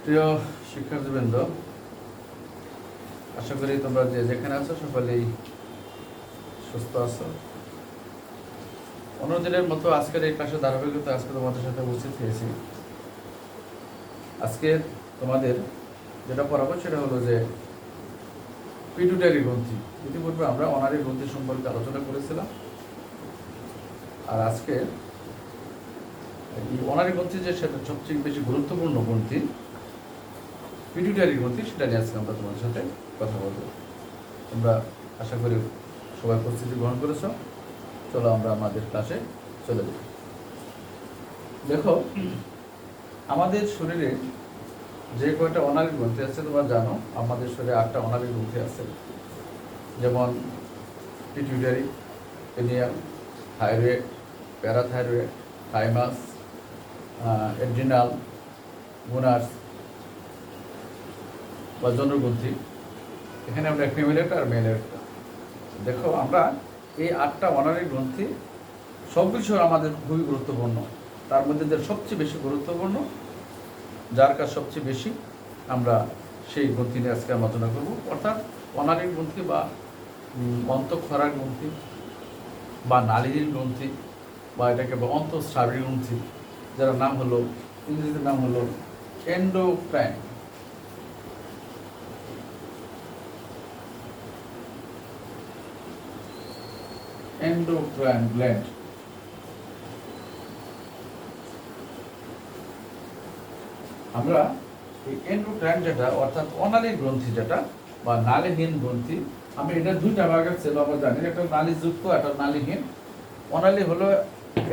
প্রিয় শিক্ষার্থীবৃন্দ, আশা করি তোমরা যে যেখানে আছো সকলেই সুস্থ আছো। অন্যদিনের মতো আজকের এই ক্লাসের ধারাবাহিকতা আজকে তোমাদের সাথে উপস্থিত হয়েছি। আজকে তোমাদের যেটা পড়াবো সেটা হলো যে পিটুইটারি গ্রন্থি। ইতিপূর্বে আমরা অনারি গ্রন্থি সম্পর্কে আলোচনা করেছিলাম, আর আজকে এই অনারি গ্রন্থি যে সেটা সবচেয়ে বেশি গুরুত্বপূর্ণ গ্রন্থি পিটুইটারি গ্রন্থি, সেটা নিয়ে আজকে আমরা তোমাদের সাথে কথা বলবো। তোমরা আশা করি সবাই প্রস্তুতি গ্রহণ করেছো। চলো আমরা আমাদের ক্লাসে চলে যাই। দেখো, আমাদের শরীরে যে কয়টা অনারি গ্রন্থি আছে তোমরা জানো, আমাদের শরীরে 8টা অনারি গ্রন্থি আছে, যেমন পিটুইটারি, পেনিয়াল, থাইরয়েড, প্যারাথাইরয়েড, থাইমাস, এড্রিনাল, গোনাডস বা যৌনগ্রন্থি। এখানে আমরা ফিমেল একটা আর মেল একটা। দেখো, আমরা এই 8টা অনারি গ্রন্থি সব কিছু আমাদের খুবই গুরুত্বপূর্ণ। তার মধ্যে যে সবচেয়ে বেশি গুরুত্বপূর্ণ, যার কাজ সবচেয়ে বেশি, আমরা সেই গ্রন্থি নিয়ে আজকে আলোচনা করব। অর্থাৎ অনারি গ্রন্থি বা অন্তঃক্ষরা গ্রন্থি বা নালীর গ্রন্থি বা এটাকে অন্তঃস্রাবী গ্রন্থি, যার নাম হলো ইংরেজির নাম হলো এন্ডোক্রাইন। Endocrine gland. আমরা এই এন্ডোক্রাইন যেটা অর্থাৎ অনালী গ্রন্থি যেটা বা নালীহীন গ্রন্থি, আমরা এটা দুইটা ভাগের ছিল আমরা জানি, একটা নালীযুক্ত একটা নালীহীন। অনালী হলো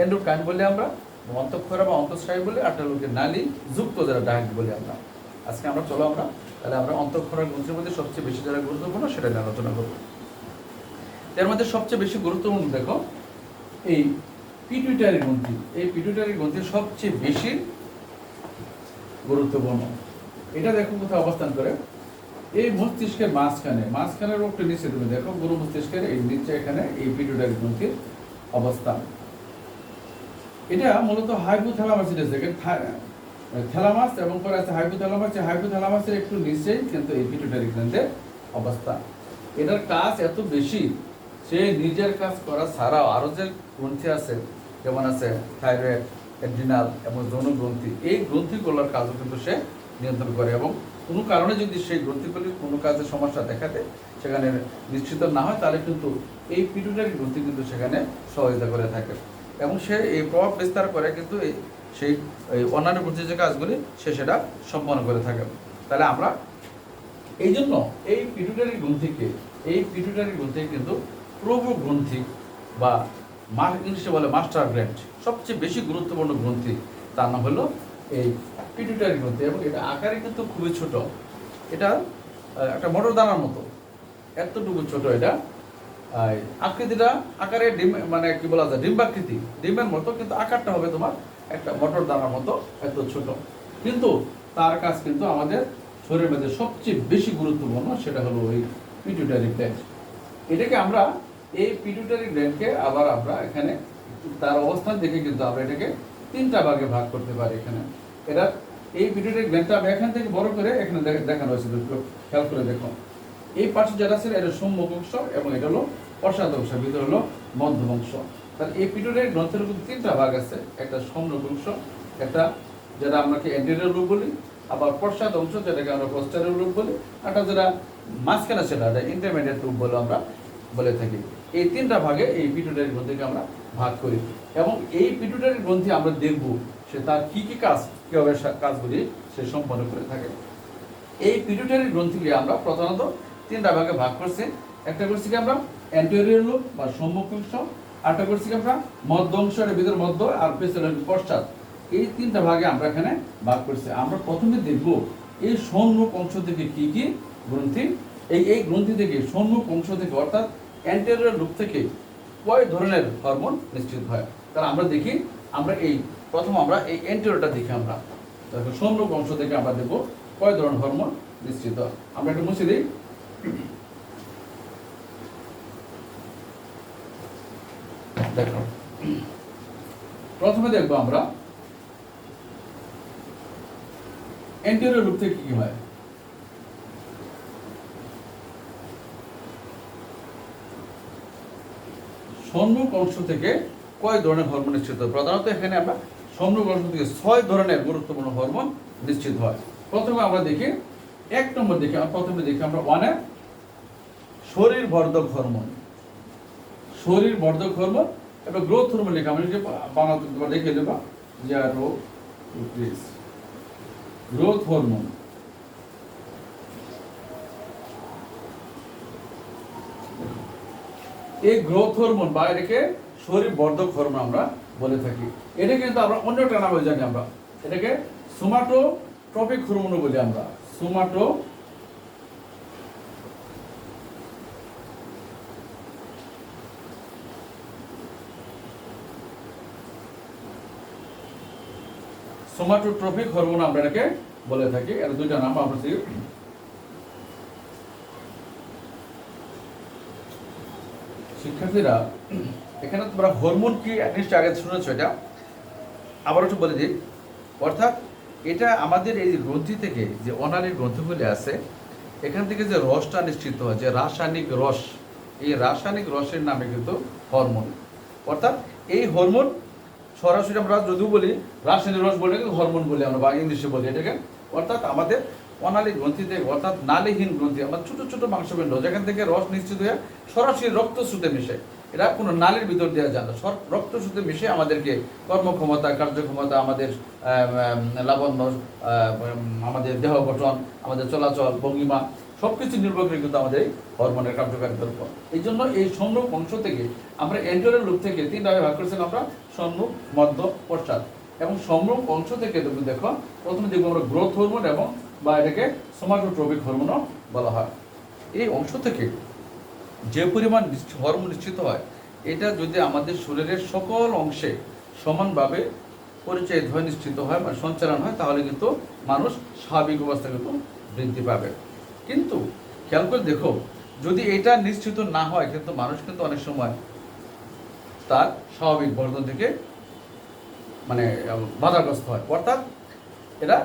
এন্ডোক্রাইন বলে আমরা, অন্তঃক্ষরা বা অন্তঃস্রাবী বলে, একটা লোকে নালী যুক্ত যারা ডাক বলি আমরা। আজকে আমরা চলো আমরা তাহলে আমরা অন্তঃক্ষরা গ্রন্থির মধ্যে সবচেয়ে বেশি যারা গুরুত্বপূর্ণ সেটা নিয়ে আলোচনা করবো। এর মধ্যে সবচেয়ে বেশি গুরুত্বপূর্ণ দেখো এই পিটুইটারি গ্রন্থি। এই পিটুইটারি গ্রন্থি সবচেয়ে বেশি গুরুত্বপূর্ণ। এটা দেখো কোথায় অবস্থান করে, এই মস্তিষ্কের মাঝখানের একটু নিচে তুমি দেখো, গুরু মস্তিষ্কের এই নিচে এখানে এই পিটুইটারি গ্রন্থির অবস্থান। এটা মূলত হাইপোথ্যালামাসের দেখেন, থ্যালামাস এবং পরে আছে হাইপোথ্যালামাস। হাইপোথ্যালামাসের একটু নিচেই কিন্তু এই পিটুইটারি গ্রন্থির অবস্থান। এটার কাজ এত বেশি, সে নিজের কাজ করা ছাড়াও আরো যে গ্রন্থি আছে, যেমন আছে থাইরয়েড, এড্রিনাল এবং যৌন গ্রন্থি, এই গ্রন্থিগুলোর কাজও কিন্তু সে নিয়ন্ত্রণ করে। এবং কোনো কারণে যদি সেই গ্রন্থিগুলি কোনো কাজে সমস্যা দেখাতে সেখানে নিশ্চিত না হয়, তাহলে কিন্তু এই পিটুইটারি গ্রন্থি কিন্তু সেখানে সহযোগিতা করে থাকে এবং সে এই প্রভাব বিস্তার করে কিন্তু সেই অন্যান্য গ্রন্থির যে কাজগুলি সে সেটা সম্পন্ন করে থাকে। তাহলে আমরা এই জন্য এই পিটুইটারি গ্রন্থিকে কিন্তু প্রভু গ্রন্থি বা ইংলিশে বলে মাস্টার গ্ল্যান্ড, সবচেয়ে বেশি গুরুত্বপূর্ণ গ্রন্থি, তার নাম হলো এই পিটুইটারি গ্রন্থি। এবং এটা আকারে কিন্তু খুবই ছোট, এটা একটা মটর দানার মতো, এতটুকু ছোট। এটা আকৃতিটা আকারে ডিম, মানে কি বলা যায়, ডিম্বাকৃতি, ডিমের মতো, কিন্তু আকারটা হবে তোমার একটা মটর দানার মতো, এত ছোট। কিন্তু তার কাজ কিন্তু আমাদের শরীরের মধ্যে সবচেয়ে বেশি গুরুত্বপূর্ণ, সেটা হলো ওই পিটুইটারি গ্ল্যান্ড। এটাকে আমরা এই পিটুইটারি গ্ল্যান্ডকে আবার আমরা এখানে তার অবস্থান দেখে কিন্তু আমরা এটাকে 3টা ভাগে ভাগ করতে পারি। এখানে এটা এই পিটুইটারি গ্ল্যান্ডটা আমি এখান থেকে বড় করে এখানে দেখানো হয়েছে, খেয়াল করে দেখো। এই পাশে যেটা আছে এটা সম্মুখ অংশ এবং এটা হলো পশ্চাৎ অংশ, ভিতরে হলো মধ্যম অংশ। তাহলে এই পিটুইটারি গ্রন্থের 3টা ভাগ আছে, একটা সম্মুখ অংশ, একটা যেটা আমরা অ্যান্টেরিয়র লুব বলি, আবার পশ্চাৎ অংশ যেটাকে আমরা পোস্টেরিয়র লুব বলি, একটা যেটা মাঝখানে সেটা ইন্টারমিডিয়েট লুব বলে আমরা বলে থাকি। এই 3টা ভাগে এই পিটুইটারি গ্রন্থিকে আমরা ভাগ করি এবং এই পিটুইটারি গ্রন্থি আমরা দেখব সে তার কি কি কাজ, কিভাবে কাজগুলি সে সম্পন্ন করে থাকে। এই পিটুইটারি গ্রন্থিকে আমরা প্রধানত 3টা ভাগে ভাগ করছি। একটা করছি কি আমরা অ্যান্টেরিয়র লুব বা সম্মুখ অংশ, আরেকটা করছি কি আমরা মধ্য অংশ, এর ভিতর মধ্য, আর পেছনে পশ্চাৎ। এই 3টা ভাগে আমরা এখানে ভাগ করছি। আমরা প্রথমে দেখব এই সম্মুখ অংশ থেকে কি কি গ্রন্থি, এই গ্রন্থি থেকে সম্মুখ অংশ থেকে অর্থাৎ অ্যান্টেরিয়র লুব থেকে কয় ধরনের হরমোন নিশ্চিত হয়। তাহলে আমরা দেখি, আমরা এই প্রথম আমরা এই অ্যান্টেরিয়রটা দেখি, আমরা সম্মুখ অংশ থেকে আমরা দেখব কয় ধরনের হরমোন নিশ্চিত হয়। আমরা একটু মুছে দিই। দেখো, প্রথমে দেখবো আমরা এন্টেরিয়র লুপ থেকে কি হয়? সম্মুখ অংশ থেকে কয় ধরনের হরমোন নিশ্চিত হয়? প্রধানত এখানে আমরা সম্মুখ অংশ থেকে 6 ধরনের গুরুত্বপূর্ণ হরমোন নিশ্চিত হয়। প্রথমে আমরা দেখি 1 নম্বর দেখি, প্রথমে দেখি আমরা 1 এ শরীর বর্ধক হরমোন। শরীর বর্ধক হরমোন এবং গ্রোথ হরমোন লেখা আমরা বাংলাতে লিখে দেব গ্রোথ হরমোন। এই গ্রোথ হরমোন বা এটাকে শরীর বর্ধক হরমোন আমরা বলে থাকি। এটা কিন্তু আমরা অন্য একটা নামে জানি, আমরা এটাকে সোমাটোট্রপিক হরমোন বলি। আমরা সোমাটোট্রপিক হরমোন আমরা এটাকে বলে থাকি। এর দুইটা নাম আমরা শিক্ষার্থীরা এখানে তোমরা হরমোন কি নিশ্চয় আগে শুনেছো, এটা আবার একটু বলে দিই। অর্থাৎ এটা আমাদের এই গ্রন্থি থেকে যে অনালীর গ্রন্থিগুলি আছে, এখান থেকে যে রসটা নিশ্চিত হয়, যে রাসায়নিক রস, এই রাসায়নিক রসের নামে কিন্তু হরমোন। অর্থাৎ এই হরমোন সরাসরি আমরা যদিও বলি রাসায়নিক রস বলে, কিন্তু হরমোন বলি আমরা বা ইংলিশে বলি এটাকে। অর্থাৎ আমাদের অনালী গ্রন্থি থেকে, অর্থাৎ নালীহীন গ্রন্থি, আমার ছোট ছোট মাংসপিণ্ড যেখান থেকে রস নিশ্চিত হয়ে সরাসরি রক্তস্রোতে মিশে, এটা কোনো নালীর ভিতর দেওয়া যায় না, রক্তস্রোতে মিশে আমাদেরকে কর্মক্ষমতা, কার্যক্ষমতা, আমাদের লাবণ্য, আমাদের দেহ গঠন, আমাদের চলাচল, ভঙ্গিমা সব কিছু নির্ভর করে কিন্তু আমাদের হরমোনের কার্যকারিতার উপর। এই জন্য এই সম্মুখ অংশ থেকে আমরা এন্টেরিয়র লুপ থেকে 3 ভাগে ভাগ করেছিলাম আমরা, সম্মুখ, মধ্য, পশ্চাৎ। এবং সম্মুখ অংশ থেকে তুমি দেখো প্রথমে দেখবো আমরা গ্রোথ হরমোন এবং বা এটাকে সোমাটোট্রপিক হরমোনও বলা হয়। এই অংশ থেকে যে পরিমাণ হরমোন নিশ্চিত হয়, এটা যদি আমাদের শরীরের সকল অংশে সমানভাবে পরিচয় হয়, নিশ্চিত হয়, মানে সঞ্চালন হয়, তাহলে কিন্তু মানুষ স্বাভাবিক অবস্থা কিন্তু বৃদ্ধি পাবে। কিন্তু খেয়াল করে দেখো, যদি এটা নিশ্চিত না হয়, কিন্তু মানুষ কিন্তু অনেক সময় তার স্বাভাবিক বর্ধন থেকে মানে বাধাগ্রস্ত হয়। অর্থাৎ এটা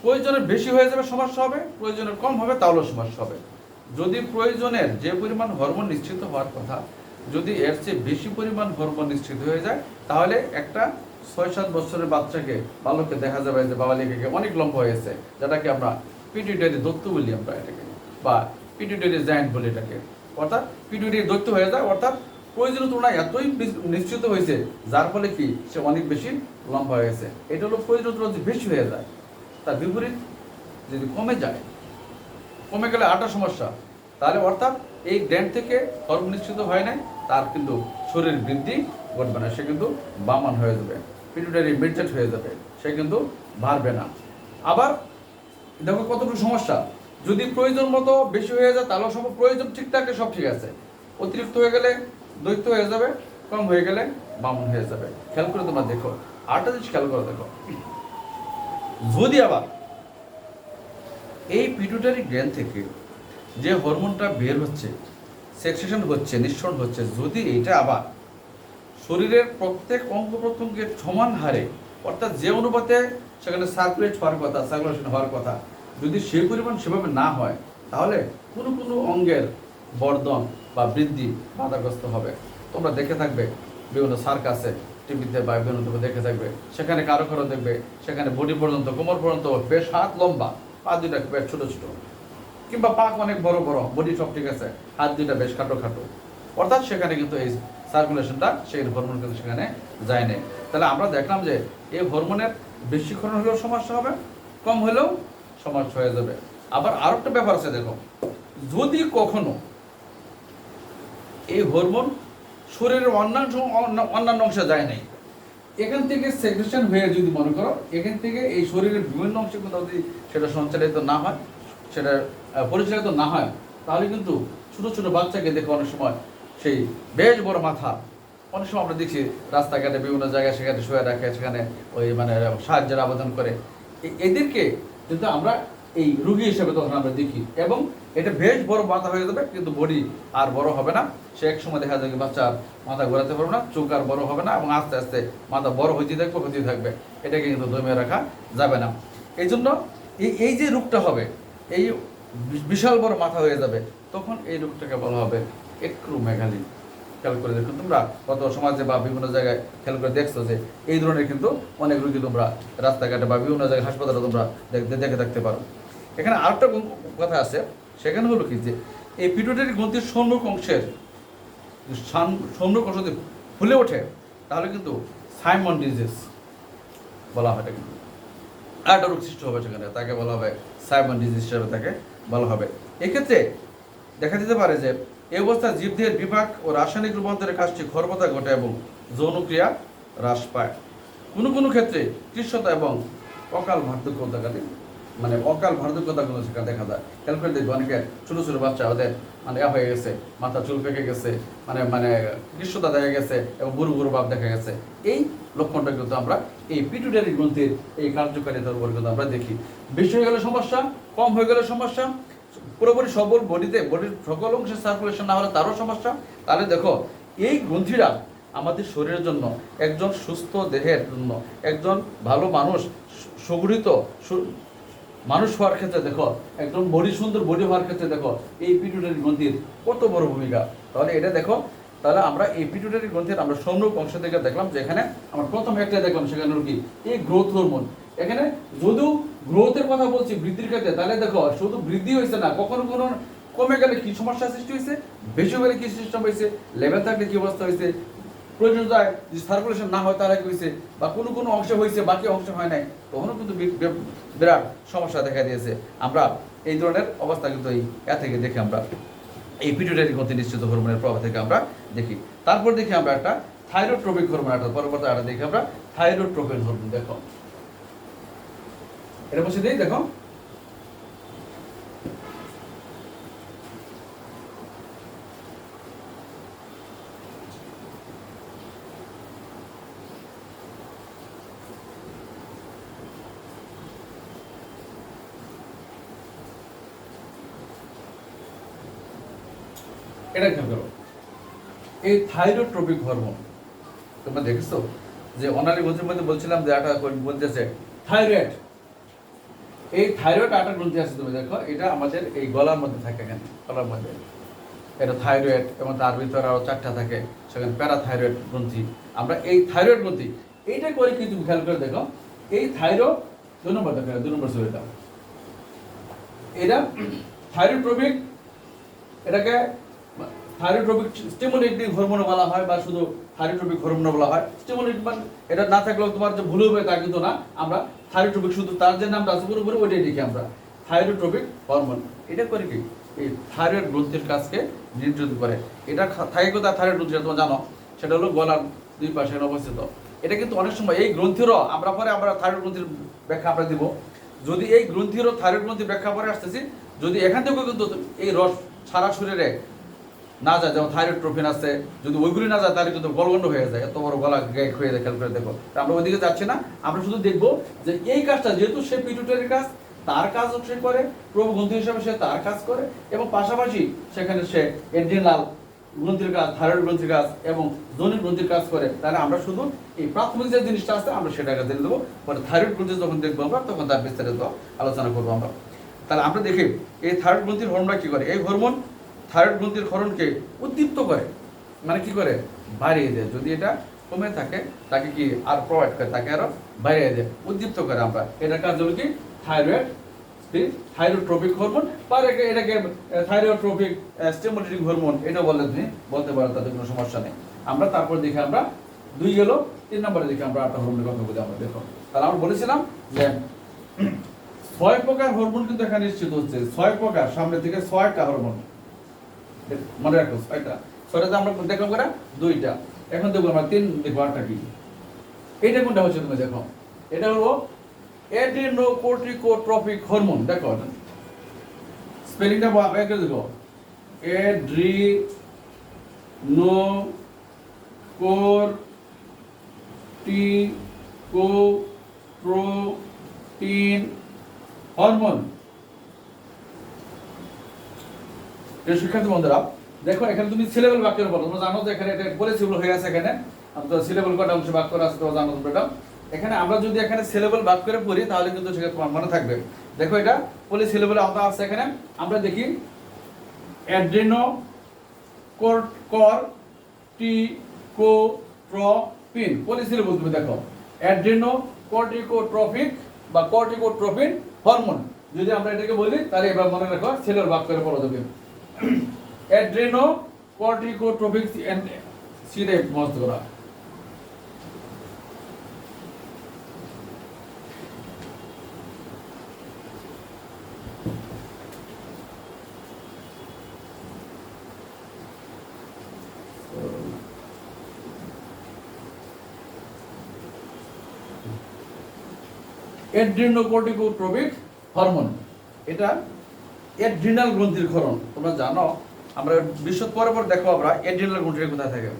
প্রয়োজনের বেশি হয়ে যাবে সমস্যা হবে, প্রয়োজনের কম হবে তাহলেও সমস্যা হবে। যদি প্রয়োজনের যে পরিমাণ হরমোন নিশ্চিত হওয়ার কথা, যদি এর চেয়ে বেশি পরিমাণ হরমোন নিশ্চিত হয়ে যায়, তাহলে একটা 6-7 বছরের বাচ্চাকে, বালককে দেখা যাবে যে বাবা লেখে অনেক লম্বা হয়েছে, যেটাকে আমরা পিটুইটারি দৈত্য বলি আমরা এটাকে, বা পিটুইটারি জায়ান্ট বলি এটাকে। অর্থাৎ পিটুইটারি দৈত্য হয়ে যায়, অর্থাৎ প্রয়োজনীয় তুলনায় এতই নিশ্চিত হয়েছে, যার ফলে কি সে অনেক বেশি লম্বা হয়েছে। এটা হলো প্রয়োজনীয় তুলনায় বেশি হয়ে যায়। তার বিপরীত যদি কমে যায়, কমে গেলে আরেকটা সমস্যা, তাহলে অর্থাৎ এই গ্ল্যান্ড থেকে হরমোন নিশ্চিত হয় নাই, তার কিন্তু শরীর বৃদ্ধি ঘটবে না, সে কিন্তু বামান হয়ে যাবে, পিটুইটারি মেনটেট হয়ে যাবে, সে কিন্তু বাড়বে না। আবার দেখো কতটুকু সমস্যা, যদি প্রয়োজন মতো বেশি হয়ে যায় তাহলে সব প্রয়োজন ঠিক থাকলে সব ঠিক আছে, অতিরিক্ত হয়ে গেলে দৈত্য হয়ে যাবে, কম হয়ে গেলে বামন হয়ে যাবে। খেয়াল করে তোমরা দেখো, আরেকটা জিনিস খেয়াল করে দেখো, যদি আবার এই পিটুইটারি গ্ল্যান্ড থেকে যে হরমোনটা বের হচ্ছে, সেক্রেশন হচ্ছে, নিঃসরণ হচ্ছে, যদি এটা আবার শরীরের প্রত্যেক অঙ্গ প্রত্যঙ্গের সমান হারে, অর্থাৎ যে অনুপাতে সেখানে সার্কুলেট হওয়ার কথা, সার্কুলেশন হওয়ার কথা, যদি সেই পরিমাণ সেভাবে না হয়, তাহলে কোনো কোনো অঙ্গের বর্ধন বা বৃদ্ধি বাধাগ্রস্ত হবে। তোমরা দেখে থাকবে বিভিন্ন সার্কাসে, টিভিতে বা বিভিন্ন দেখে থাকবে, সেখানে কারো কারো দেখবে সেখানে বডি পর্যন্ত, কোমর পর্যন্ত বেশ হাত লম্বা, পা দুইটা বেশ ছোটো ছোটো, কিংবা পা অনেক বড় বড়, বডি সব ঠিক আছে, হাত দুইটা বেশ খাটো খাটো। অর্থাৎ সেখানে কিন্তু এই সার্কুলেশনটা, সেই হরমোন কিন্তু সেখানে যায় না। তাহলে আমরা দেখলাম যে এই হরমোনের বেশিক্ষণ হলেও সমস্যা হবে, কম হলেও সমস্যা হয়ে যাবে। আবার আরো একটা ব্যাপার আছে, দেখো, যদি কখনো এই হরমোন শরীরের অন্যান্য অংশে যায় নাই, এখান থেকে সেক্রেশন হয়ে যদি মনে করো এখান থেকে এই শরীরের বিভিন্ন অংশে কোথাও যদি সেটা সঞ্চালিত না হয়, সেটা পরিচালিত না হয়, তাহলে কিন্তু ছোটো ছোটো বাচ্চাকে দেখো অনেক সময় সেই বেশ বড় মাথা, অনেক সময় আমরা দেখছি রাস্তাঘাটে বিভিন্ন জায়গায় সেখানে শুয়ে রাখে, সেখানে ওই মানে সাহায্যের আবেদন করে, এদেরকে কিন্তু আমরা এই রুগী হিসেবে তখন আমরা দেখি। এবং এটা বেশ বড় মাথা হয়ে যাবে, কিন্তু বডি আর বড় হবে না, সে এক সময় দেখা যায় বাচ্চার মাথা ঘোরাতে পারবে না, চোখ আর বড় হবে না, এবং আস্তে আস্তে মাথা বড় হইতে থাকবে, এটাকে কিন্তু দমিয়ে রাখা যাবে না। এই জন্য এই যে রোগটা হবে, এই বিশাল বড় মাথা হয়ে যাবে, তখন এই রোগটাকে বলা হবে অ্যাক্রোমেগালি। খেয়াল করে দেখুন তোমরা কত সমাজে বা বিভিন্ন জায়গায় খেয়াল করে দেখছো যে এই ধরনের কিন্তু অনেক রোগী তোমরা রাস্তাঘাটে বা বিভিন্ন জায়গায় হাসপাতালে তোমরা দেখে থাকতে পারো। এখানে আরেকটা কথা আছে, সেখানে হলো কি যে এই পিটুইটারি গ্রন্থির সম্মুখ অংশের সম্মুখ অংশ যদি ফুলে ওঠে তাহলে কিন্তু সাইমন ডিজিজ বলা হয়। কিন্তু আরেকটা রোগ সৃষ্টি হবে সেখানে, তাকে বলা হবে সাইমন ডিজিজ হিসাবে তাকে বলা হবে। এক্ষেত্রে দেখা যেতে পারে যে এই অবস্থায় জীবদেহের বিপাক ও রাসায়নিক রূপান্তরের কাজটি খর্বতা ঘটে এবং যৌনক্রিয়া হ্রাস পায়। কোনো কোনো ক্ষেত্রে কৃষ্ণতা এবং অকাল বার্ধক্যতাকালে অকাল বার্ধক্যতাগুলো সেখানে দেখা যায়। খেয়াল করে দেখবে অনেকে ছোটো ছোটো বাচ্চা ওদের হয়ে গেছে, মাথা চুল পেকে গেছে, কৃষ্ণতা দেখা গেছে এবং বুড়ো বুড়ো ভাব দেখা গেছে। এই লক্ষণটা কিন্তু আমরা এই পিটুইটারি গ্রন্থির এই কার্যকারিতার উপর কিন্তু আমরা দেখি। বেশি হয়ে গেলে সমস্যা, কম হয়ে গেলে সমস্যা, পুরোপুরি বডির সকল অংশে সার্কুলেশন না হলে তারও সমস্যা। তাহলে দেখো এই গ্রন্থিরা আমাদের শরীরের জন্য, একজন সুস্থ দেহের জন্য, একজন ভালো মানুষ, সুগঠিত মানুষ হওয়ার ক্ষেত্রে দেখো, একদম সুন্দর বডি হওয়ার ক্ষেত্রে দেখো এই পিটুইটারি গ্রন্থির কত বড় ভূমিকা। তাহলে এটা দেখো, তাহলে আমরা এই পিটুইটারি গ্রন্থির আমরা সম্মুখ অংশ থেকে দেখলাম যে এখানে আমরা প্রথম একটা দেখলাম, সেখানে কি এই গ্রোথ হরমোন। এখানে যদিও গ্রোথের কথা বলছি বৃদ্ধির ক্ষেত্রে, তাহলে দেখো শুধু বৃদ্ধি হয়েছে না, কখনো কোনো কমে গেলে কি সমস্যা সৃষ্টি হয়েছে, বেশি হলে কি সিস্টেম হয়েছে, লেভেল থাকলে কি অবস্থা হয়েছে, প্রয়োজনীয়তায় যদি সার্কুলেশন না হয় তাহলে কি হয়েছে, বা কোনো কোনো অংশে হয়েছে বাকি অংশ হয় নাই, তখনও কিন্তু বিরাট সমস্যা দেখা দিয়েছে। আমরা এই ধরনের অবস্থা কিন্তু এই থেকে দেখে আমরা এই পিটুইটারি গ্রন্থি নিশ্চিত হরমোনের প্রভাব থেকে আমরা দেখি। তারপর দেখি আমরা একটা থাইরোট্রপিক হরমোন, একটা পরবর্তী একটা দেখি আমরা থাইরোট্রপিন হরমোন। দেখো এটা বসে দিই, দেখো এটা খেয়াল করো, এই থাইরোট্রপিক হরমোন তোমরা দেখেছো যে অনালী গ্রন্থির মধ্যে বলছিলাম যে একটা বলতেছে থাইরয়েড। এই থাইরয়েড আটা গ্রন্থি আছে, তুমি দেখো এটা আমাদের এই গলার মধ্যে থাকে, এখানে গলার মধ্যে এটা থাইরয়েড, এবং তার ভিতরে আরো 4টা থাকে, সেখানে প্যারাথাইরয়েড গ্রন্থি। আমরা এই থাইরয়েড গ্রন্থি এইটা করে কি তুমি খেয়াল করে দেখো, এই থাইরো 2 নম্বর দেখো, 2 নম্বর ছবিটা, এটা থাইরোট্রপিক, এটাকে থাইরোট্রপিক স্টিমুলেটিং হরমোন বলা হয়, বা শুধু থাইরোট্রপিক হরমোন বলা হয়। স্টিমুলেট মানে এটা না থাকলেও তোমার যে ভুল হবে তা কিন্তু না, আমরা থাইরোট্রপিক শুধু তার যে নামটা আছে পুরোপুরি ওইটাই লিখি আমরা থাইরোট্রপিক হরমোন। এটা করে কি এই থাইরয়েড গ্রন্থির কাজকে নিয়ন্ত্রিত করে। এটা থাকে কোথায় থাইরয়েড গ্রন্থি তোমরা জানো, সেটা হলো গলার 2 পাশে অবস্থিত। এটা কিন্তু অনেক সময় এই গ্রন্থিরও আমরা থাইরয়েড গ্রন্থির ব্যাখ্যা আমরা দিব। যদি এই গ্রন্থিরও থাইরয়েড গ্রন্থির ব্যাখ্যা পরে আসতেছি, যদি এখান থেকেও কিন্তু এই রস সারা শরীরে না যায়, যেমন থাইরোট্রপিন আছে, যদি ওইগুলি না যায় তাহলে কিন্তু গলগণ্ড হয়ে যায়, এত বড় গলা গ্যাগ হয়ে যায়। খেয়াল করে দেখো, আমরা ওইদিকে যাচ্ছি না, আমরা শুধু দেখবো যে এই কাজটা যেহেতু সে পিটুইটারির কাজ, তার কাজ সে করে, প্রভুগ্রন্থি হিসাবে সে তার কাজ করে, এবং পাশাপাশি সেখানে সে এড্রিনাল গ্রন্থির কাজ, থাইরয়েড গ্রন্থির কাজ এবং যৌনিক গ্রন্থির কাজ করে। তাহলে আমরা শুধু এই প্রাথমিক যে জিনিসটা আছে আমরা সেটাকে জেনে দেবো, পরে থাইরয়েড গ্রন্থি যখন দেখবো আমরা তখন তার বিস্তারিত আলোচনা করবো আমরা। তাহলে আমরা দেখি এই থাইরয়েড গ্রন্থির হরমোনটা কি করে। এই হরমোন থাইরয়েড গ্রন্থির ক্ষরণকে উদ্দীপ্ত করে, কি করে বাড়িয়ে দেয়। যদি এটা কমে থাকে তাকে কি আর প্রোভাইড করে, তাকে আরো বাড়িয়ে দেয়, উদ্দীপ্ত করে। আমরা এটার কাজ হলো কি থাইরোট্রপিক হরমোন, বা এটাকে থাইরোট্রপিক স্টিমুলেটিং হরমোন এটা বলতে পারো, তাদের কোনো সমস্যা নেই। আমরা তারপর দেখি আমরা 2 গেল, 3 নম্বরে দেখি আমরা একটা হরমোনের কথা বলি আমরা। দেখো তাহলে আমরা বলেছিলাম যে 6 প্রকার হরমোন কিন্তু এখানে নিশ্চিত হচ্ছে, 6 প্রকার, সামনে থেকে 6টা হরমোন মনে রাখো। 6টা আমরা দেখলাম করে 2টা, এখন দেখবো আমরা 3 দেখবো আরটা কি। এটা কোনটা হচ্ছে তুমি দেখো, এটা হলো অ্যাড্রিনোকর্টিকোট্রপিক হরমোন। দেখো স্পেলিংটা একটু দেখো, অ্যাড্রিনোকর্টিকোট্রপিন হরমোন। শিক্ষার্থী বন্ধুরা দেখো, এখানে তুমি সিলেবল বাক্যের উপর তোমরা জানো যে এখানে এটা বলেছি হয়ে আছে, এখানে তো সিলেবল কটা অংশ বাক্য আছে তোমরা জানো। এটা এখানে আমরা যদি এখানে সিলেবল ভাগ করে পড়ি তাহলে কিন্তু সেটা তোমার মনে থাকবে। দেখো এটা পলি সিলেবলে আওতা আছে। এখানে আমরা দেখি অ্যাড্রেনো কর্টিকোট্রপিন পলি সিলেবল। তুমি দেখো অ্যাড্রেনো কর্টিকোট্রপিক বা কর্টিকোট্রপিন হরমোন যদি আমরা এটাকে বলি তাহলে এবার মনে রাখো সেলের ভাগ করে পড়া যাবে। অ্যাড্রেনো কর্টিকোট্রপিক সিরে মস্ত করা। অ্যাড্রিনোকর্টিকোট্রপিক হরমোন এটা অ্যাড্রিনাল গ্রন্থির ক্ষরণ। তোমরা জানো আমরা বিশদ পরে পর দেখো আমরা অ্যাড্রিনাল গ্রন্থির কোথায় থাকে।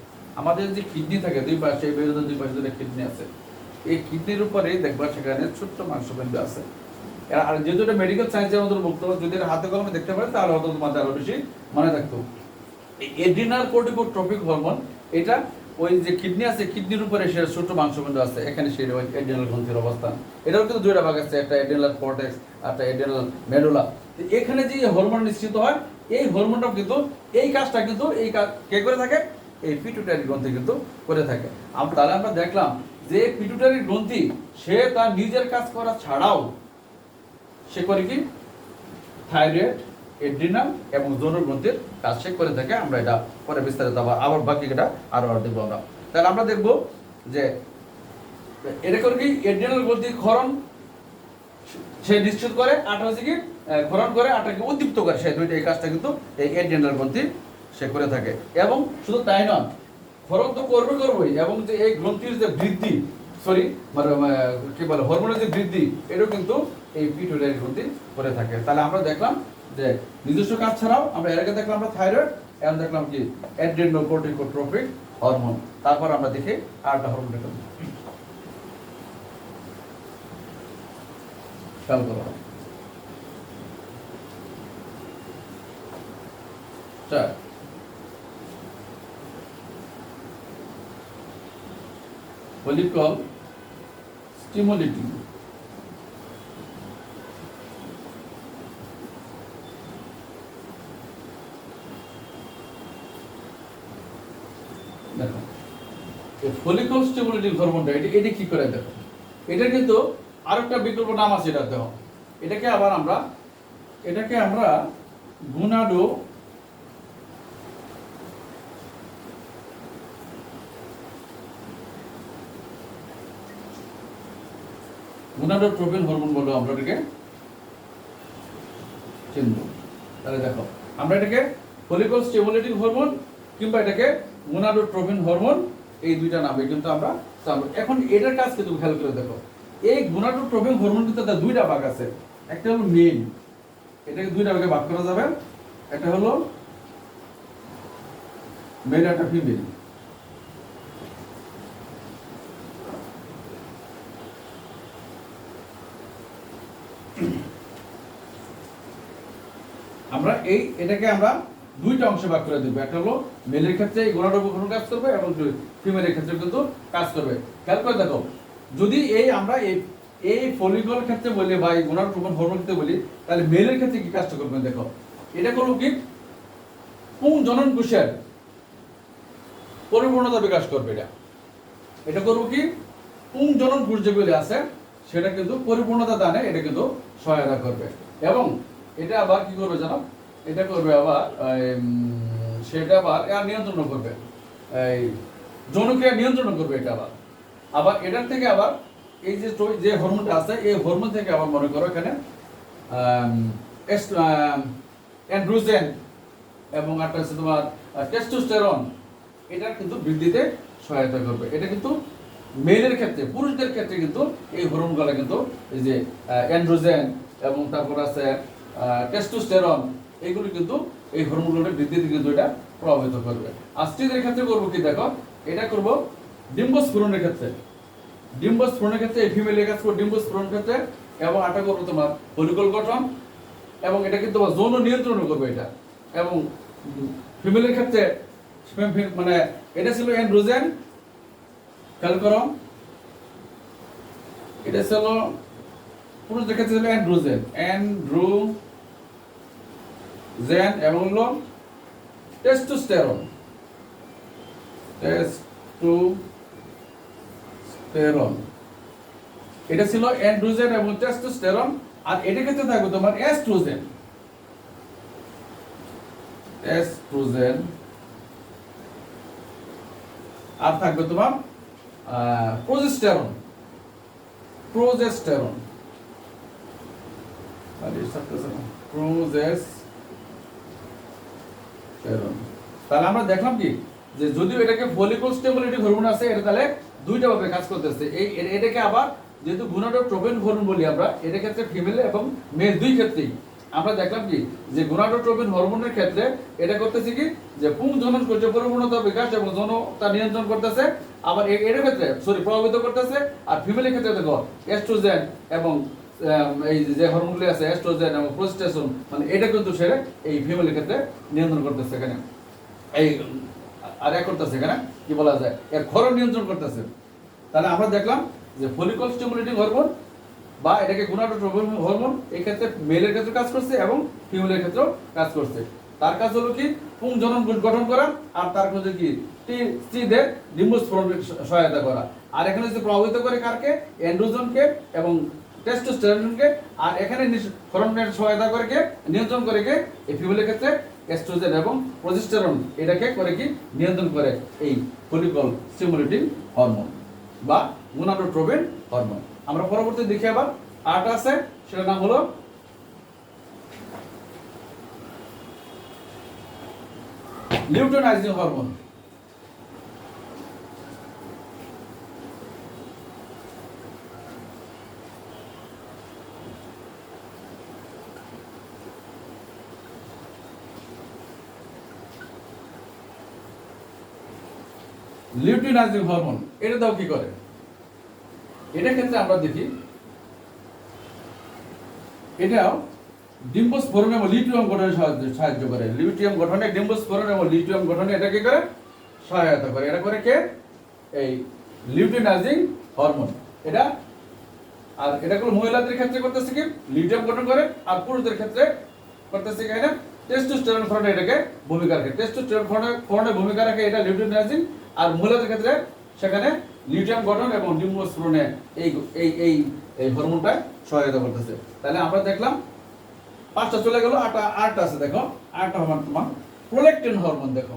আমাদের যে কিডনি থাকে দুই পাশে, বেরোতে দুই পাশে দুটো কিডনি আছে। এই কিডনির উপরে দেখবা সেখানে ছোট্ট মাংসপিণ্ড আছে। আর যেহেতু এটা মেডিকেল সায়েন্সের অন্তর্ভুক্ত, যদি এটা হাতে কলমে দেখতে পারে তাহলে হয়তো তোমাদের আরো বেশি মনে থাকতো। এই অ্যাড্রিনাল কর্টিকোট্রপিক হরমোন এটা ওই যে কিডনি আছে, কিডনির উপরে সে ছোট মাংসপিণ্ড আছে, এখানে সেই অ্যাড্রিনাল গ্রন্থির অবস্থান। এটাও কিন্তু দুইটা ভাগ আছে, একটা অ্যাড্রিনাল কর্টেক্স আর একটা অ্যাড্রিনাল মেডুলা। এখানে যে হরমোন নিঃসৃত হয় এই হরমোনটাও কিন্তু এই কাজটা কিন্তু এই কে করে থাকে, এই পিটুইটারি গ্রন্থি কিন্তু করে থাকে। তাহলে আমরা দেখলাম যে পিটুইটারি গ্রন্থি সে তার নিজের কাজ করা ছাড়াও সে করে কি থাইরয়েড, এড্রিনাল এবং যৌন গ্রন্থির কাজ সে করে থাকে। আমরা এটা পরে বিস্তারিত আবার বাকি এটা আরো দেখবো আমরা। তাহলে আমরা দেখবো যে এটা করে কি এড্রিনাল গ্রন্থির ক্ষরণ সে নিশ্চিত করে, আটা হচ্ছে কি ক্ষরণ করে, আটাকে উদ্দীপ্ত করে। সেই দুইটা এই কাজটা কিন্তু এই এড্রিনাল গ্রন্থি সে করে থাকে। এবং শুধু তাই নয়, ক্ষরণ তো করবেই, এবং যে এই গ্রন্থির যে বৃদ্ধি মানে কি বলে হরমোনের যে বৃদ্ধি এটাও কিন্তু এই পিটুইটারি গ্রন্থি করে থাকে। তাহলে আমরা দেখলাম যে নিজস্ব কাজ ছাড়াও আমরা এর আগে দেখলাম আমরা থাইরয়েড, এখন দেখলাম কি অ্যাড্রিনোকর্টিকোট্রপিক হরমোন। তারপর আমরা দেখি আরেকটা হরমোন দেখলাম, খেয়াল করো ফলিকল স্টিমুলেটিং দেখো এই ফলিকল স্টিমুলেটিং হরমোনটা এটা কি করে দেখো, এটা কিন্তু আরেকটা বিকল্প নাম আছে এটা দেখো। এটাকে আমরা গুনাডো গুনাডোট্রপিন হরমোন বলবো আমরা এটাকে চিনব। তাহলে দেখো আমরা এটাকে ফলিকল স্টিমুলেটিং হরমোন কিংবা এটাকে গুনাডোট্রপিন হরমোন, এই দুইটা নামে কিন্তু আমরা জানবো। এখন এটার কাজ কিন্তু খেয়াল করে দেখো, এই গুনাডোট্রপিন হরমোন কিন্তু তার দুইটা ভাগ আছে। একটা হলো মেইন, এটাকে দুইটা ভাগে ভাগ করা যাবে, একটা হলো মেল একটা ফিমেল। আমরা এটাকে আমরা দুইটা অংশে ভাগ করে দেব। একটা হলো মেলের ক্ষেত্রে এই গোনাডোট্রপিন কাজ করবে এবং ফিমেলের ক্ষেত্রে কিন্তু কাজ করবে। খেয়াল করে দেখো, যদি আমরা এই ফলিকল ক্ষেত্রে বলি বা এই গোনাডোট্রপিন হরমোন ক্ষেত্রে বলি, তাহলে মেলের ক্ষেত্রে কি কাজটা করবে দেখো। এটা করবো কি পুংজনন কোষের পরিপূর্ণতা বিকাশ করবে। এটা করবো কি পুংজনন কোষ যেগুলি আছে সেটা কিন্তু পরিপূর্ণতা দানে এটা কিন্তু সহায়তা করবে। এবং এটা আবার কি করবে জানো, এটা করবে আবার সেটা আবার নিয়ন্ত্রণ করবে, এই যৌনক্রিয়া নিয়ন্ত্রণ করবে। এটা আবার এটার থেকে আবার এই যে হরমোনটা আছে এই হরমোন থেকে আবার মনে করো এখানে অ্যান্ড্রোজেন এবং একটা আছে তোমার টেস্টোস্টেরন, এটা কিন্তু বৃদ্ধিতে সহায়তা করবে। এটা কিন্তু মেলের ক্ষেত্রে, পুরুষদের ক্ষেত্রে কিন্তু এই হরমোনগুলো কিন্তু এই যে অ্যান্ড্রোজেন এবং তারপর আছে টেস্টোস্টেরন, এইগুলো কিন্তু এই হরমোনগুলোর বৃদ্ধিতে কিন্তু এটা প্রভাবিত করবে। আর স্ত্রীদের ক্ষেত্রে করবো কি দেখো, এটা করবো ডিম্বস্ফোরণের ক্ষেত্রে। ডিম্বস্ফোরণের ক্ষেত্রে এই ফিমেলের কাজ করবো ডিম্বস্ফোরণ ক্ষেত্রে, এবং আটা করবো তোমার ফলিকল গঠন, এবং এটা কিন্তু যৌন নিয়ন্ত্রণ করবে এটা। এবং ফিমেলের ক্ষেত্রে মানে এটা ছিল অ্যান্ড্রোজেন, খেয়াল করো এটা ছিল পুরুষদের ক্ষেত্রে ছিল অ্যান্ড্রোজেন এবং হলো টেস্টোস্টেরন। এটা ছিল অ্যান্ড্রোজেন এবং টেস্টোস্টেরন। আর এটার ক্ষেত্রে থাকবে তোমার এস্ট্রোজেন। আর থাকবে তোমার প্রোজেস্টেরন। তাহলে আমরা দেখলাম কি যে যদিও এটাকে ফলিকল স্টেবিলিটি হরমোন আছে, এটা তাহলে দুইটা ভাবে কাজ করতেছে। এটাকে আবার যেহেতু গোনাডোট্রোপিন হরমোন বলি আমরা, এটার ক্ষেত্রে ফিমেল এবং মেল দুই ক্ষেত্রেই আমরা দেখলাম কি যে গোনাডোট্রোপিন হরমোনের ক্ষেত্রে এটা করতেছে কি যে পুংজনন কোষের প্রবণতা বিকাশ এবং যৌনতা নিয়ন্ত্রণ করতেছে। আবার এর ক্ষেত্রে প্রভাবিত করতেছে। আর ফিমেলের ক্ষেত্রে দেখো এস্ট্রোজেন এবং এই যে হরমোনগুলি আছে এস্ট্রোজেন এবং প্রোজেস্টেরন, মানে এটা কিন্তু সেরে এই ফিমেলের ক্ষেত্রে নিয়ন্ত্রণ করতেছে এখানে, এই আর এক করতেছে এখানে কি বলা যায় এর ক্ষরণ নিয়ন্ত্রণ করতেছে। তাহলে আমরা দেখলাম যে ফলিকল স্টিমুলেটিং হরমোন বা এটাকে গোনাডোট্রোপিন হরমোন এই ক্ষেত্রে মেলের ক্ষেত্রে কাজ করছে এবং ফিমেলের ক্ষেত্রেও কাজ করছে। তার কাজ হলো কি পুংজনন কোষ গঠন করা, আর তার কাজ কি স্ত্রীদের ডিম্বস্ফোরণে সহায়তা করা। আর এখানে যে প্রভাবিত করে কারকে অ্যান্ড্রোজেনকে এবং টেস্টোস্টেরনকে, আর এখানে ক্ষরণের সহায়তা করে কে নিয়ন্ত্রণ করে কে এই ফিমেলের ক্ষেত্রে এস্ট্রোজেন এবং প্রোজেস্টেরন এটাকে করে কি নিয়ন্ত্রণ করে এই ফলিকল স্টিমুলেটিং হরমোন বা গোনাডোট্রোপিন হরমোন। আমরা পরবর্তী দেখি আবার আট আছে, সেটার নাম হলো লিউটেনাইজিং হরমোন। লিউটেনাইজিং হরমোন এটা দাও কি করে? এটার ক্ষেত্রে আমরা দেখি এটাও ডিম্বস্ফোরণ এবং লিউটিয়াম গঠনে সাহায্য করে। লিউটিয়াম গঠনে ডিম্বস্ফোরণ এবং লিউটিয়াম গঠনে এটা কি করে সহায়তা করে। এটা করে কে এই লিউটেনাইজিং হরমোন এটা। আর এটা গুলো মহিলাদের ক্ষেত্রে করতেছে কি লিউটিয়াম গঠন করে, আর পুরুষদের ক্ষেত্রে করতেছে কি এটা টেস্টোস্টেরন ফর্মে এটাকে ভূমিকা রাখে। টেস্টোস্টেরন ফর্মে ভূমিকা রাখে এটা লিউটেনাইজিং, আর মহিলাদের ক্ষেত্রে সেখানে লিউটিয়াম গঠন এবং ডিম্বস্ফোরণে এই এই এই এই হরমোনটা সহায়তা করতেছে। তাহলে আমরা দেখলাম পাঁচটা চলে গেল, আটটা আছে। দেখো আটটা হরমোন তোমার প্রোল্যাকটিন হরমোন। দেখো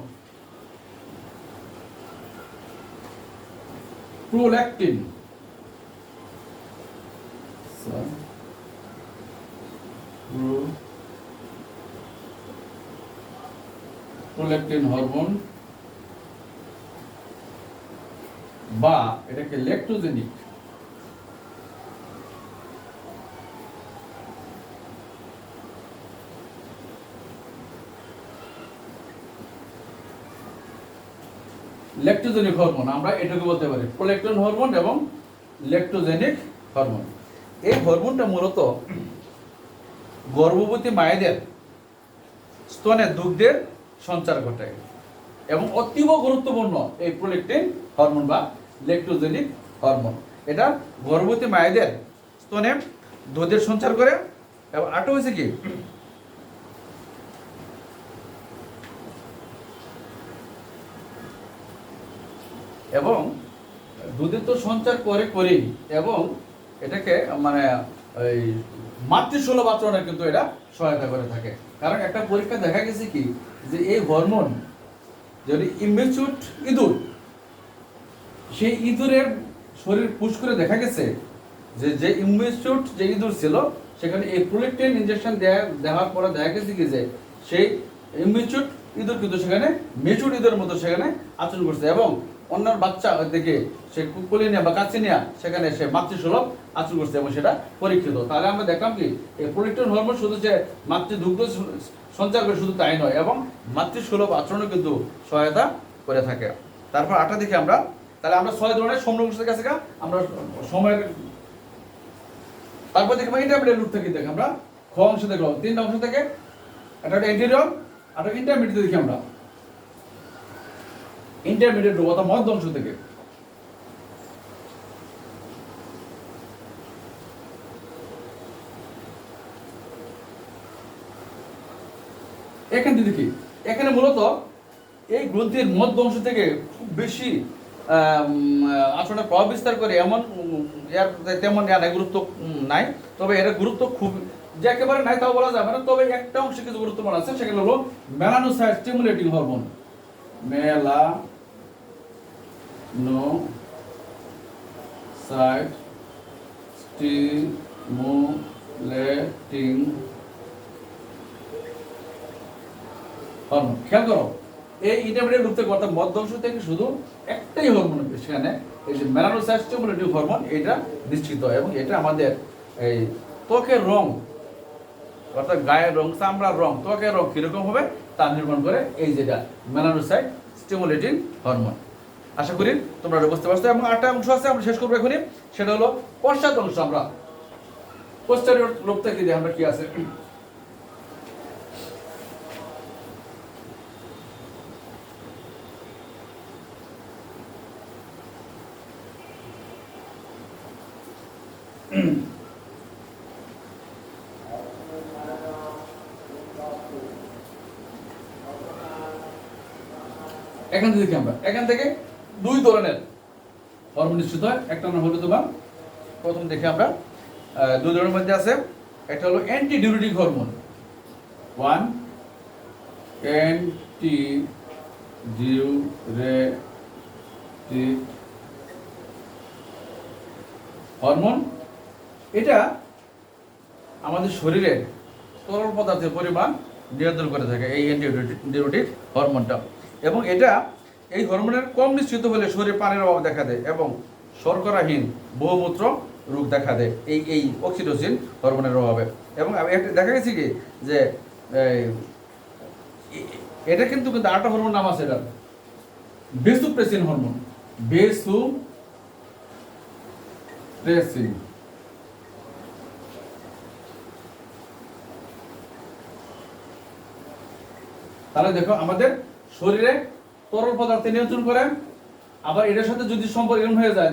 প্রোল্যাকটিন প্রোল্যাকটিন হরমোন বা এটাকে ল্যাক্টোজেনিক। ল্যাক্টোজেনিক হরমোন আমরা এটাকে বলতে পারি প্রোল্যাকটিন হরমোন এবং ল্যাক্টোজেনিক হরমোন। এই হরমোনটা মূলত গর্ভবতী মায়েদের স্তনে দুগ্ধের সঞ্চার ঘটায় এবং অতীব গুরুত্বপূর্ণ এই প্রোল্যাকটিন হরমোন বা ল্যাক্টোজেনিক হরমোন। এটা গর্ভবতী মায়েদের স্তনে দুধের সঞ্চার করে। এবং আটো হয়েছে কি এবং দুধের তো সঞ্চার করেই এবং এটাকে মানে এই মাতৃসুলভ আচরণে কিন্তু এটা সহায়তা করে থাকে। কারণ একটা পরীক্ষা দেখা গেছে কি যে এই হরমোন যদি ইমেচুর ইঁদুর, সেই ইঁদুরের শরীর পুশ করে দেখা গেছে যে ইমেচুর যে ইঁদুর ছিল সেখানে এই প্রোল্যাকটিন ইনজেকশন দেওয়ার পরে দেখা গেছে কি যে সেই ইমেচুর ইঁদুর কিন্তু সেখানে মেচুর ইঁদুরের মতো সেখানে আচরণ করছে এবং অন্যান্য বাচ্চা থেকে সে কুকুলিনিয়া বা কাচিনিয়া সেখানে সে মাতৃসুলভ আচরণ করছে এবং সেটা পরীক্ষিত। তাহলে আমরা দেখলাম কি এই প্রোল্যাকটিন হরমোন শুধু যে মাতৃদুগ্ধ সঞ্চার করে শুধু তাই নয়, এবং মাতৃসুলভ আচরণও কিন্তু সহায়তা করে থাকে। তারপর আটা দেখি আমরা, তাহলে আমরা 6 ধরনের সমরকোষের কাছে আমরা সময়ের। তারপর দেখি ইন্টারমিডিয়েট রুট থেকে দেখি আমরা খ অংশ দেখলাম 3টা অংশ থেকে, একটা এন্টেরিয়র আর ইন্টারমিডিয়েট দেখি আমরা ইন্টারমিডিয়েট রূপ অর্থাৎ মধ্য অংশ থেকে। এখান থেকে দেখি, এখানে মূলত এই গ্রন্থির মধ্য অংশ থেকে খুব বেশি আসলে প্রভাব বিস্তার করে এমন এর তেমন গুরুত্ব নাই, তবে এর গুরুত্ব খুব যে একেবারে নাই তাও বলা যাবে না, তবে একটা অংশে কিছু গুরুত্বপূর্ণ আছে, সেগুলো হলো melanocyte stimulating hormone. Melanocyte stimulating hormone. খেয়াল করো, এই ইন্টারমিডিয়েট গ্রুপ থেকে অর্থাৎ মধ্য অংশ থেকে শুধু একটাই হরমোন, সেখানে এই যে মেলানোসাইট স্টিমুলেটিং হরমোন এটা নিশ্চিত হয়, এবং এটা আমাদের এই ত্বকের রং অর্থাৎ গায়ের রং, চামড়ার রং, ত্বকের রং কিরকম হবে তা নির্মাণ করে এই যেটা মেলানোসাইট স্টিমুলেটিং হরমোন। আশা করি তোমরা বুঝতে পারছো। এবং আরেকটা অংশ আছে আমরা শেষ করবো এখনই, সেটা হলো পশ্চাৎ অংশ। আমরা পোস্টেরিয়র লোব থেকে দেখি আমরা কি আছে। এখান থেকে দেখি আমরা, এখান থেকে দুই ধরনের হরমোন নিশ্চিত হয়। একটা নাম হলো তোমার, প্রথম দেখি আমরা দুই ধরনের মধ্যে আছে, একটা হলো anti diuretic hormone. One anti diuretic hormone, এটা আমাদের শরীরের তরল পদার্থের পরিমাণ নিয়ন্ত্রণ করে থাকে এই অ্যান্টি ডিউরেটিক হরমোনটা। এবং এটা এই হরমোনের কম নিশ্চিত হলে শরীরে পানির অভাব দেখা দেয় এবং শর্করাহীন বহুমূত্র রোগ দেখা দেয় এই অক্সিটোসিন হরমোনের অভাবে। এবং একটা দেখা গেছে কি যে এটা কিন্তু আরেকটা হরমোন নাম আছে, এটা ভেসোপ্রেসিন হরমোন। ভেসোপ্রেসিন, তাহলে দেখো আমাদের শরীরে তরল পদার্থ নিয়ন্ত্রণ করে। আবার এটার সাথে যদি সম্পর্ক এমন হয়ে যায়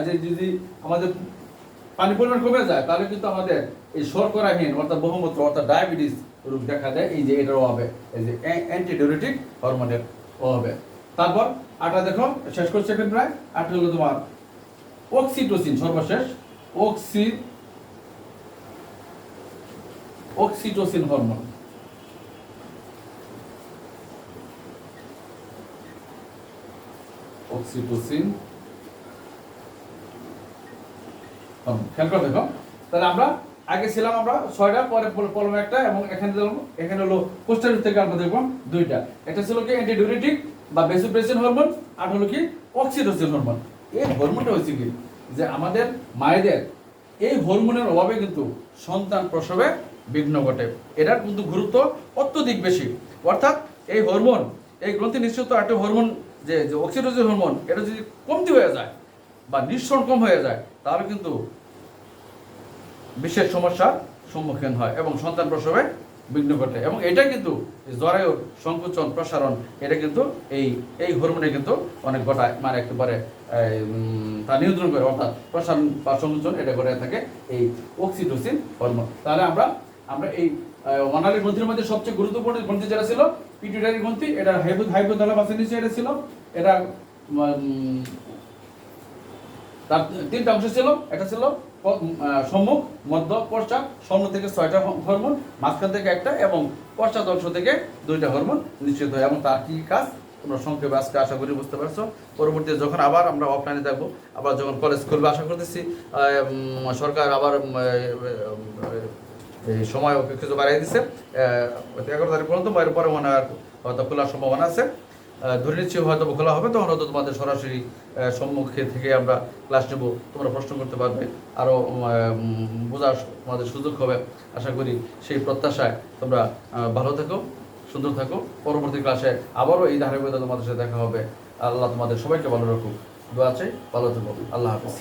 যে যদি আমাদের পানি পরিমাণ কমে যায়, তাহলে কিন্তু আমাদের এই শর্করাহীন অর্থাৎ বহুমূত্র অর্থাৎ ডায়াবেটিস রোগ দেখা দেয় এই যে এটার অভাবে, এই যে অ্যান্টি ডিউরেটিক হরমোনের অভাবে। তারপর আটা দেখো, শেষ করছে এখন প্রায়। আটা হলো তোমার অক্সিটোসিন, সর্বশেষ অক্সিটোসিন হরমোন। অক্সিটোসিন খেয়াল করে দেখো, তাহলে আমরা আগে ছিলাম আমরা 6টা, পরে পরলাম একটা, এবং এখানে হলো পোস্টেরিয়র থেকে আমরা দেখব 2টা। এটা ছিল কি অ্যান্টি ডিউরেটিক বা ভেসোপ্রেসিন হরমোন, আর হলো কি অক্সিটোসিন হরমোন। এই হরমোনটা হচ্ছে কি যে আমাদের মায়েদের এই হরমোনের অভাবে কিন্তু সন্তান প্রসবে বিঘ্ন ঘটে। এটার কিন্তু গুরুত্ব অত্যধিক বেশি। অর্থাৎ এই হরমোন, এই গ্রন্থি নিঃসৃত একটা হরমোন যে অক্সিটোসিন হরমোন, এটা যদি কমতি হয়ে যায় বা নিঃসরণ কম হয়ে যায়, তাহলে কিন্তু বিশেষ সমস্যার সম্মুখীন হয় এবং সন্তান প্রসবে বিঘ্ন ঘটে। এবং এটা কিন্তু জরায়ুর সংকোচন প্রসারণ, এটা কিন্তু এই হরমোনে কিন্তু অনেক ঘটায়, মানে একেবারে তা নিয়ন্ত্রণ করে, অর্থাৎ প্রসারণ বা সংকোচন এটা করে থাকে এই অক্সিটোসিন হরমোন। তাহলে আমরা এই অনালী গ্রন্থির মধ্যে সবচেয়ে গুরুত্বপূর্ণ গ্রন্থি যেটা ছিল পিটুইটারি গ্রন্থি, এটা হাইপোথ্যালামাসের নিচে এটা ছিল। এটা তার 3টা অংশ ছিল, এটা ছিল সম্মুখ, মধ্য, পশ্চাৎ। সম্মুখ থেকে 6টা হরমোন, মাঝখান থেকে একটা, এবং পশ্চাৎ অংশ থেকে 2টা হরমোন নিশ্চিত হয়। এবং তার কি কাজ তোমরা সংক্ষেপে আজকে আশা করি বুঝতে পারছো। পরবর্তীতে যখন আবার আমরা অফলাইনে থাকবো, আবার যখন কলেজ খুলবে, আশা করতেছি সরকার আবার এই সময় কিছু বাড়িয়ে দিচ্ছে 11 তারিখ পর্যন্ত, পরে মনে হয় হয়তো খোলার সম্ভাবনা আছে। ধরে নিচ্ছি হয়তো খোলা হবে, তখন হয়তো তোমাদের সরাসরি সম্মুখে থেকে আমরা ক্লাস নেব, তোমরা প্রশ্ন করতে পারবে, আরও বোঝার তোমাদের সুযোগ হবে। আশা করি সেই প্রত্যাশায় তোমরা ভালো থাকো, সুন্দর থাকো। পরবর্তী ক্লাসে আবারও এই ধারাবাহিকতা তোমাদের সাথে দেখা হবে। আল্লাহ তোমাদের সবাইকে ভালো রাখুক, দোয়া চাই, ভালো থাকো। আল্লাহ হাফেজ।